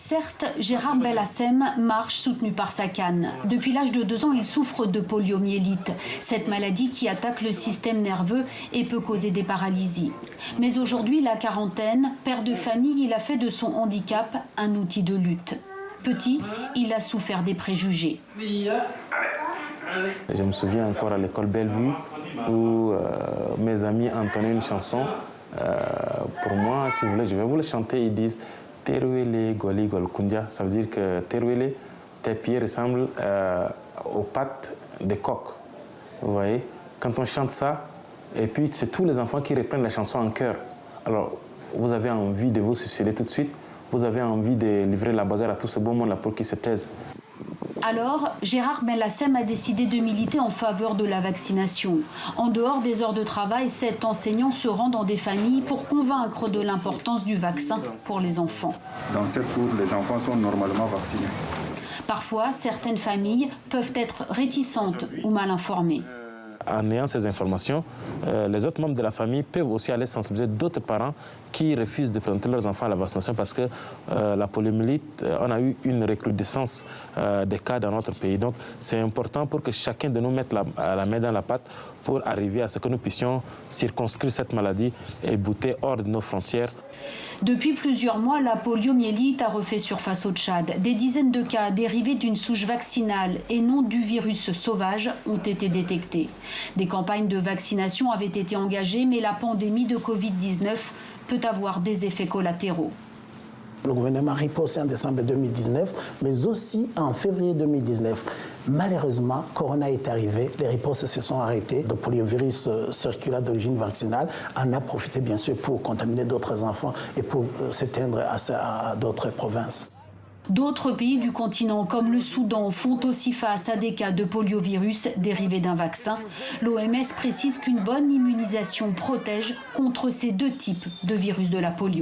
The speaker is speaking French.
Certes, Gérard Belhassem marche soutenu par sa canne. Depuis l'âge de 2 ans, il souffre de poliomyélite, cette maladie qui attaque le système nerveux et peut causer des paralysies. Mais aujourd'hui, la quarantaine, père de famille, il a fait de son handicap un outil de lutte. Petit, il a souffert des préjugés. Je me souviens encore à l'école Bellevue où mes amis entonnaient une chanson. Pour moi, si vous voulez, je vais vous le chanter. Ils disent Teruele Goli Golkundia. Ça veut dire que Teruele, tes pieds ressemblent aux pattes des coqs. Vous voyez, quand on chante ça, et puis c'est tous les enfants qui reprennent la chanson en chœur. Alors, vous avez envie de vous suicider tout de suite. Vous avez envie de livrer la bagarre à tout ce beau monde-là pour qu'ils se taisent. Alors, Gérard Belhassem a décidé de militer en faveur de la vaccination. En dehors des heures de travail, 7 enseignants se rendent dans des familles pour convaincre de l'importance du vaccin pour les enfants. Dans cette cour, les enfants sont normalement vaccinés. Parfois, certaines familles peuvent être réticentes ou mal informées. En ayant ces informations, les autres membres de la famille peuvent aussi aller sensibiliser d'autres parents qui refusent de présenter leurs enfants à la vaccination parce que la poliomyélite, on a eu une recrudescence des cas dans notre pays. Donc c'est important pour que chacun de nous mette la main dans la pâte pour arriver à ce que nous puissions circonscrire cette maladie et bouter hors de nos frontières. Depuis plusieurs mois, la poliomyélite a refait surface au Tchad. Des dizaines de cas dérivés d'une souche vaccinale et non du virus sauvage ont été détectés. Des campagnes de vaccination avaient été engagées, mais la pandémie de Covid-19 peut avoir des effets collatéraux. Le gouvernement a riposté en décembre 2019, mais aussi en février 2019. Malheureusement, Corona est arrivé, les ripostes se sont arrêtées. Le poliovirus circulaire d'origine vaccinale en a profité bien sûr pour contaminer d'autres enfants et pour s'éteindre à d'autres provinces. D'autres pays du continent, comme le Soudan, font aussi face à des cas de poliovirus dérivés d'un vaccin. L'OMS précise qu'une bonne immunisation protège contre ces 2 types de virus de la polio.